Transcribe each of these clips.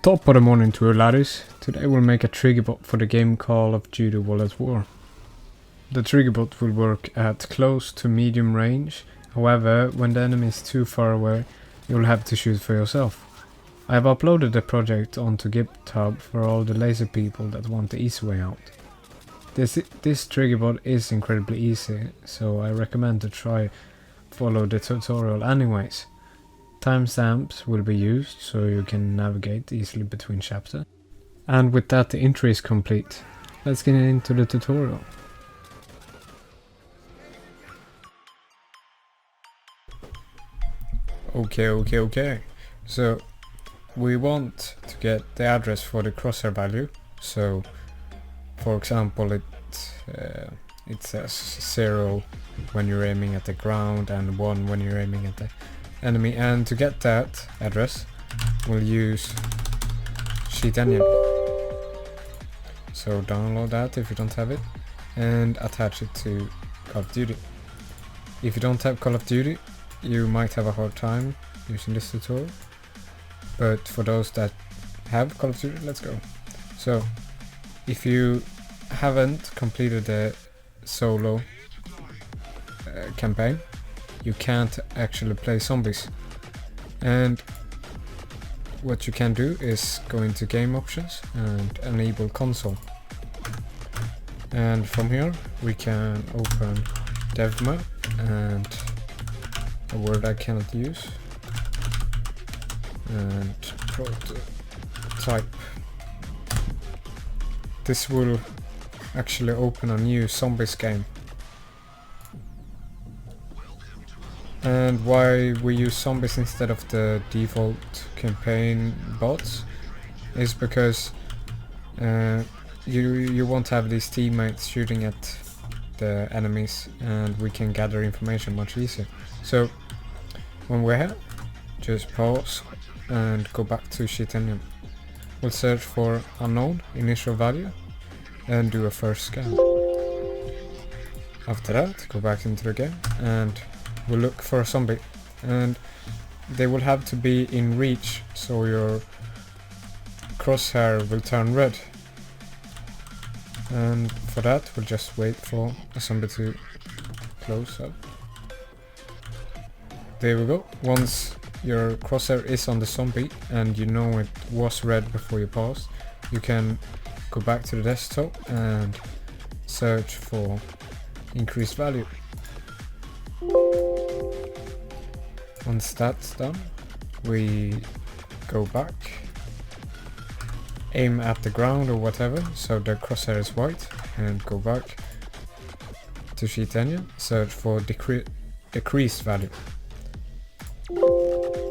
Top of the morning to you laddies. Today we'll make a triggerbot for the game Call of Duty Cod Waw. The triggerbot will work at close to medium range, however when the enemy is too far away you'll have to shoot for yourself. I have uploaded the project onto GitHub for all the lazy people that want the easy way out. This triggerbot is incredibly easy, so I recommend to try follow the tutorial anyways. Timestamps will be used so you can navigate easily between chapters. And with that the intro is complete. Let's get into the tutorial. Okay. So we want to get the address for the crosshair value. So for example it says 0 when you're aiming at the ground and 1 when you're aiming at the enemy, and to get that address we'll use Sheet Onion. So download that if you don't have it and attach it to Call of Duty. If you don't have Call of Duty you might have a hard time using this tutorial, but for those that have Call of Duty, let's go. So if you haven't completed the solo campaign, you can't actually play zombies, and what you can do is go into game options and enable console, and from here we can open dev map and a word I cannot use and prototype. This will actually open a new zombies game. And why we use zombies instead of the default campaign bots is because you won't have these teammates shooting at the enemies, and we can gather information much easier. So when we're here, just pause and go back to Sheet Onion. We'll search for unknown initial value and do a first scan. After that, go back into the game and we'll look for a zombie, and they will have to be in reach so your crosshair will turn red, and for that we'll just wait for a zombie to close up. There we go. Once your crosshair is on the zombie and you know it was red before you paused, you can go back to the desktop and search for increased value. Once that's done, we go back, aim at the ground or whatever so the crosshair is white, and go back to Sheet Onion, search for decreased value.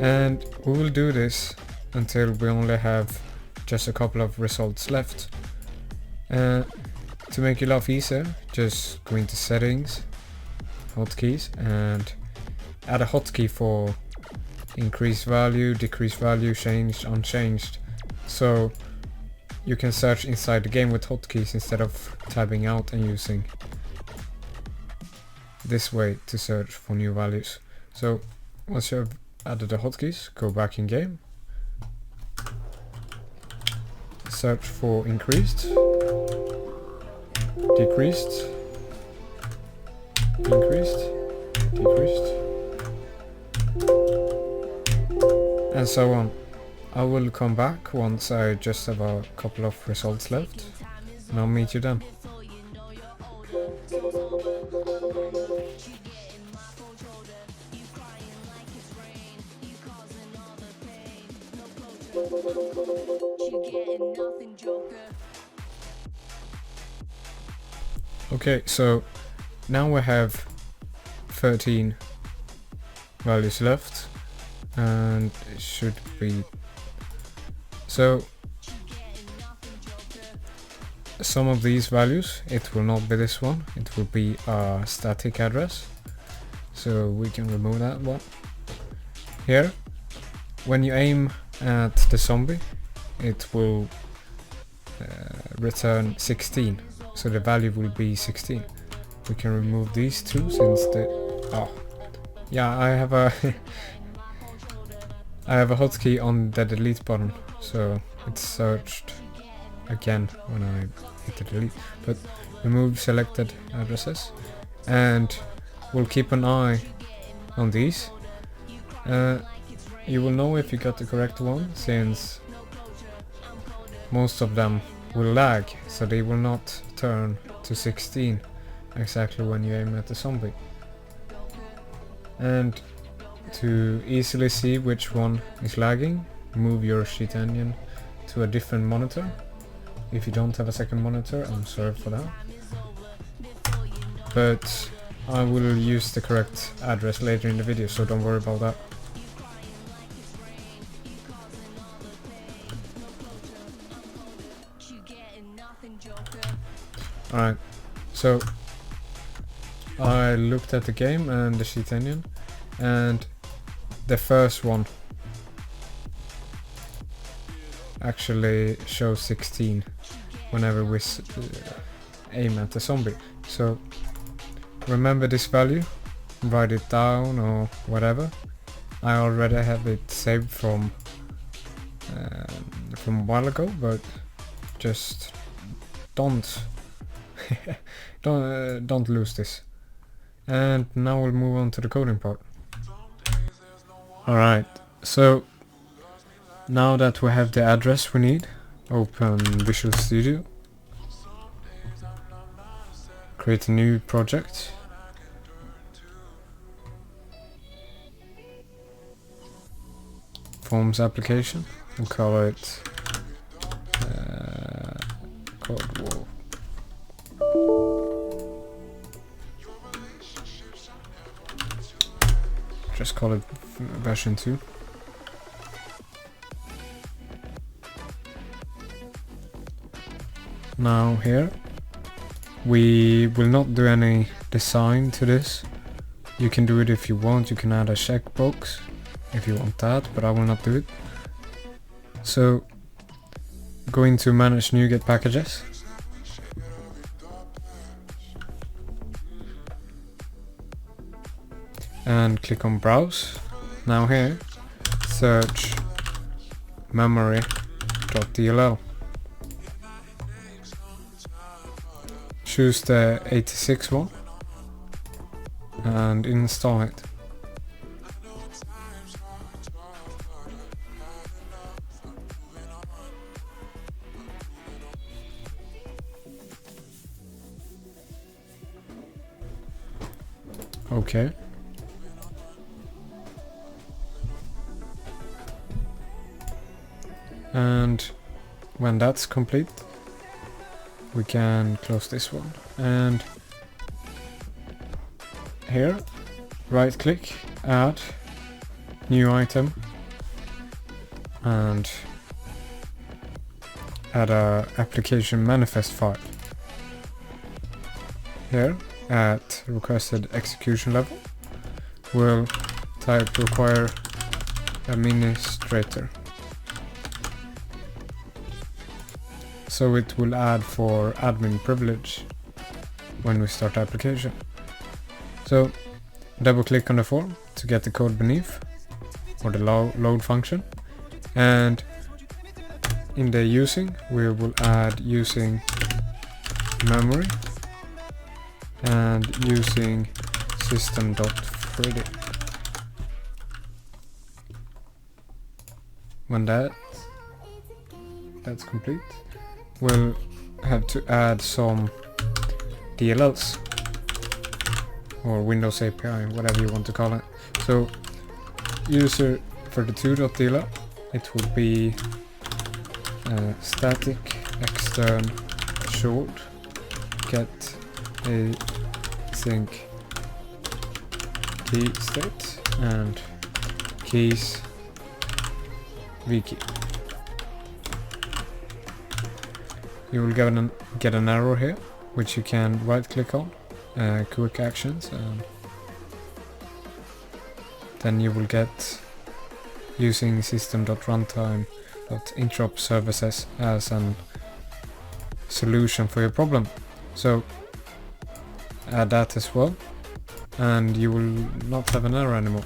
And we will do this until we only have just a couple of results left. To make your life easier, just go into settings, hotkeys, and add a hotkey for increased value, decreased value, changed, unchanged. So you can search inside the game with hotkeys instead of tabbing out and using this way to search for new values. So once you have added the hotkeys, go back in game, search for increased, decreased, increased, decreased, and so on. I will come back once I just have a couple of results left, and I'll meet you then. Okay, so now we have 13 values left, and it should be so. Some of these values, it will not be this one, it will be a static address, so we can remove that one. Here, when you aim at the zombie, it will return 16, so the value will be 16. We can remove these two since I have a I have a hotkey on the delete button, so it's searched again when I hit the delete. But remove selected addresses, and we'll keep an eye on these. You will know if you got the correct one, since most of them will lag, so they will not turn to 16 exactly when you aim at the zombie. And to easily see which one is lagging, move your sheet engine to a different monitor. If you don't have a second monitor, I'm sorry for that. But I will use the correct address later in the video, so don't worry about that. Alright, so I looked at the game and the sheet engine, and the first one actually shows 16 whenever we aim at the zombie. So remember this value, write it down or whatever. I already have it saved from a while ago, but just don't don't lose this. And now we'll move on to the coding part. Alright, so now that we have the address we need, open Visual Studio, create a new project, Forms application, and call it Cod Waw. Just call it version 2. Now here we will not do any design to this. You can do it if you want, you can add a checkbox if you want that, but I will not do it. So go into manage NuGet packages, and click on browse. Now here search memory.dll. Choose the 86 one and install it. Okay. And when that's complete, we can close this one, and here right click, add new item, and add a application manifest file. Here at requested execution level we'll type require administrator, so it will add for admin privilege when we start the application. So double click on the form to get the code beneath, or the load function, and in the using we will add using memory and using system.ready. When that's complete, we'll have to add some DLLs or Windows API, whatever you want to call it. So user for the 2.dll, it will be static extern short get a sync key state and keys vkey. You will get an arrow here, which you can right click on, quick actions, and then you will get using system.runtime.interrupt services as a solution for your problem. So add that as well, and you will not have an error anymore.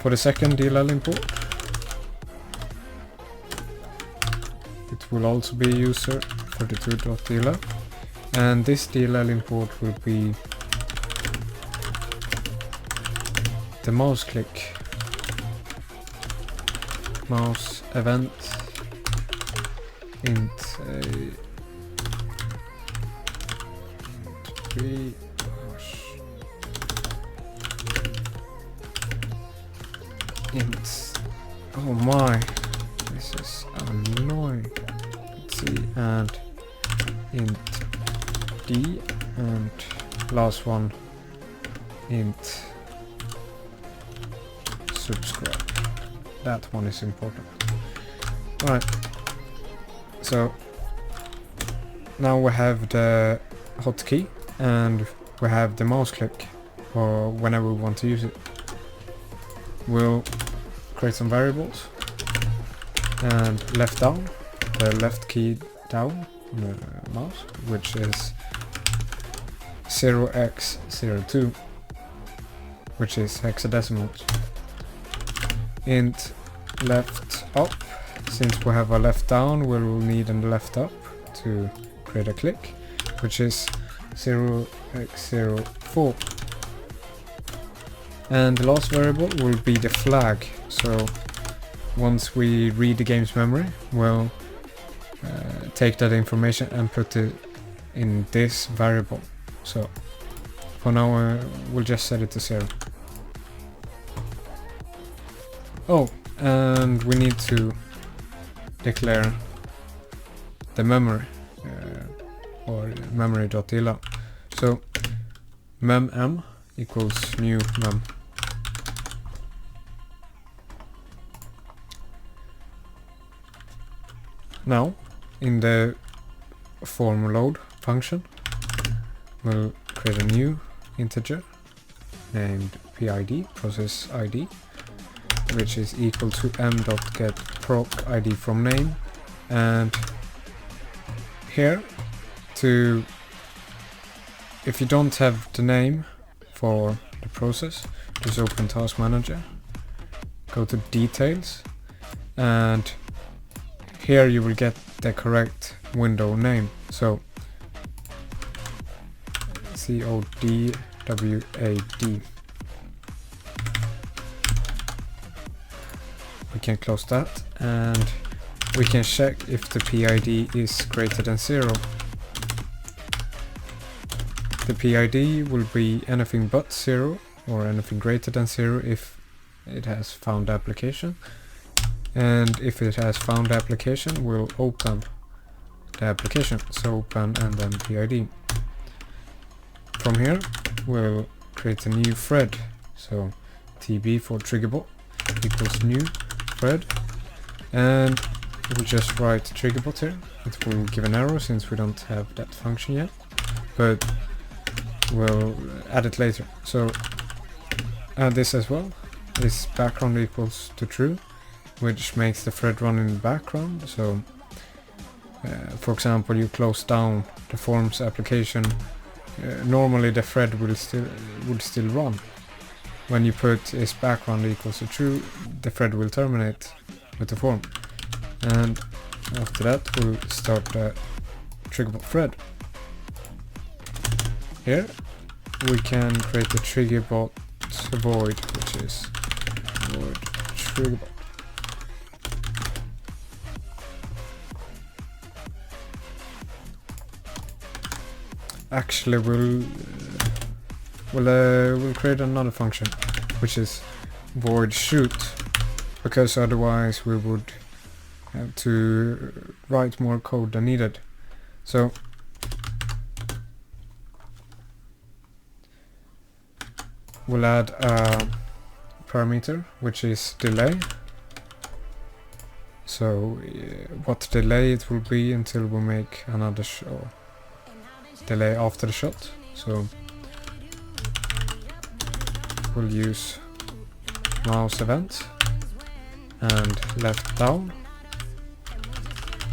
For the second DLL import, will also be a user 32.dll, and this DLL import will be the mouse click, mouse event int 3 int. Oh my, this is annoying. Let's see, and int d, and last one int subscribe. That one is important. Alright, so now we have the hotkey and we have the mouse click for whenever we want to use it. We'll create some variables, and left down, the left key down on the mouse, which is 0x02, which is hexadecimals. Int left up, since we have a left down, we'll need a left up to create a click, which is 0x04. And the last variable will be the flag, so once we read the game's memory, we'll take that information and put it in this variable. So for now we'll just set it to 0. Oh, and we need to declare the memory, or memory.dll. So mem equals new mem. Now, in the form load function, we'll create a new integer named PID, process ID, which is equal to m.get proc ID from name, and here if you don't have the name for the process, just open Task Manager, go to Details, and here you will get the correct window name. So CODWAD. We can close that, and we can check if the PID is greater than 0. The PID will be anything but 0 or anything greater than 0 if it has found application, and if it has found application, we'll open the application. So open and then PID. From here we'll create a new thread, so TB for triggerbot equals new thread, and we'll just write triggerbot here. It will give an error since we don't have that function yet, but we'll add it later. So add this as well. This background equals to true, which makes the thread run in the background. So for example, you close down the forms application, normally the thread would still run. When you put is background equals to true, the thread will terminate with the form, and after that we'll start the triggerbot thread. Here we can create the triggerbot void, which is void triggerbot. Actually, we'll create another function, which is void shoot, because otherwise we would have to write more code than needed. So we'll add a parameter, which is delay. So what delay it will be until we make another delay after the shot. So we'll use mouse event and left down,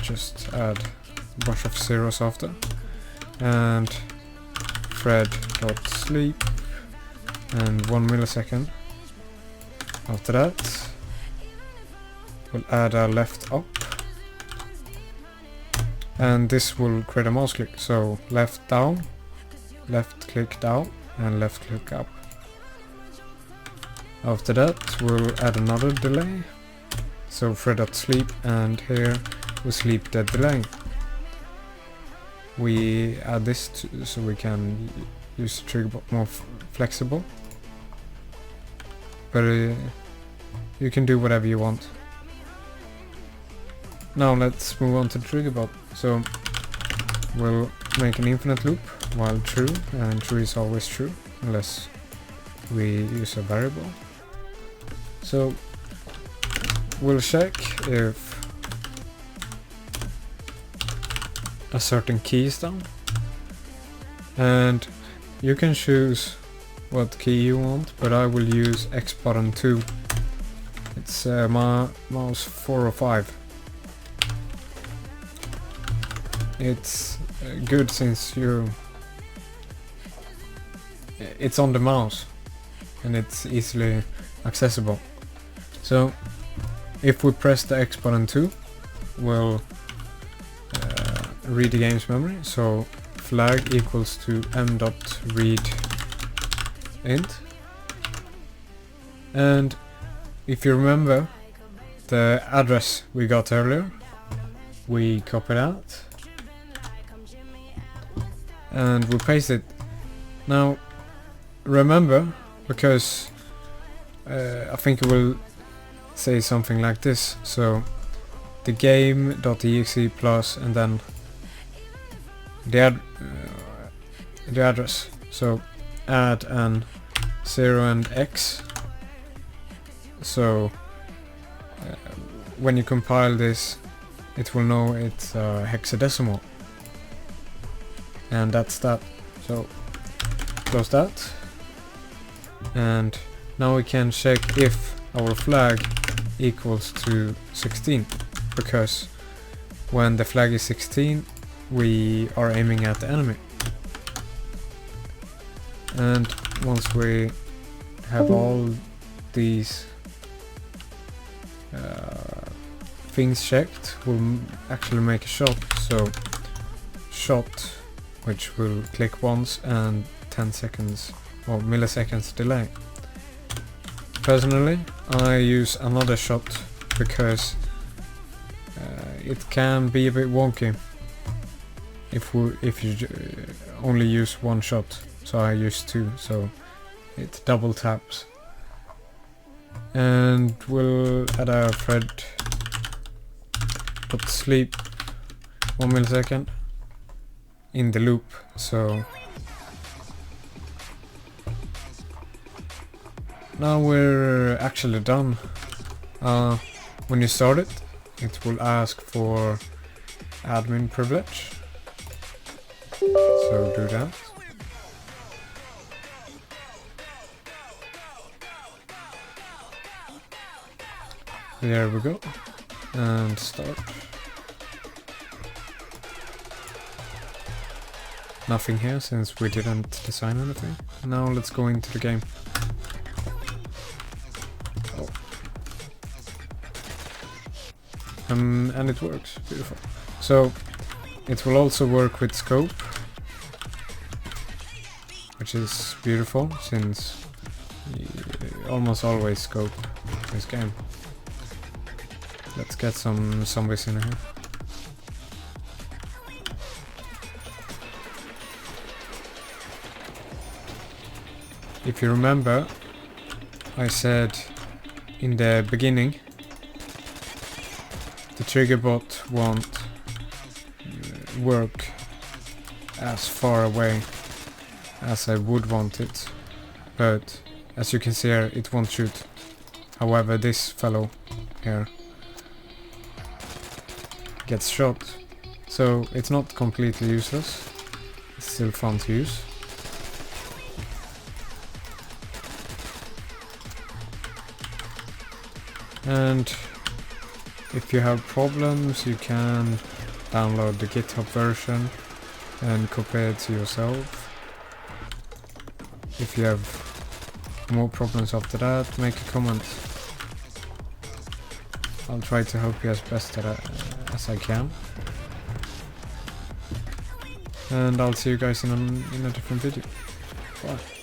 just add a bunch of zeros after, and thread.sleep and 1 millisecond. After that we'll add a left up and this will create a mouse click. So left down, left click down, and left click up. After that we'll add another delay, so thread.sleep, and here we sleep the delay. We add this so we can use the triggerbot more flexible, but you can do whatever you want. Now let's move on to the triggerbot. So we'll make an infinite loop while true, and true is always true unless we use a variable. So we'll check if a certain key is down, and you can choose what key you want, but I will use X button 2. It's mouse 4 or 5. It's good since it's on the mouse and it's easily accessible. So if we press the X button 2, we'll read the game's memory. So flag equals to m.read int, and if you remember the address we got earlier, we copy that and we paste it. Now remember, because I think it will say something like this, so the game.exe plus and then the address, so add an 0 and x, so when you compile this it will know it's hexadecimal, and that's that. So close that, and now we can check if our flag equals to 16, because when the flag is 16 we are aiming at the enemy. And once we have all these things checked, we'll actually make a shot. So shot, which will click once and 10 seconds or milliseconds delay. Personally, I use another shot because it can be a bit wonky if you only use one shot. So I use 2, so it double taps. And we'll add a thread but sleep 1 millisecond in the loop. So now we're actually done. When you start it, it will ask for admin privilege, so do that. There we go, and start. Nothing here since we didn't design anything. Now let's go into the game. Oh. And it works, beautiful. So it will also work with scope, which is beautiful since you almost always scope this game. Let's get some zombies in here. If you remember, I said in the beginning the triggerbot won't work as far away as I would want it, but as you can see here, it won't shoot. However, this fellow here gets shot, so it's not completely useless. It's still fun to use. And if you have problems, you can download the GitHub version and compare it to yourself. If you have more problems after that, make a comment. I'll try to help you as best as I can. And I'll see you guys in a different video. Bye.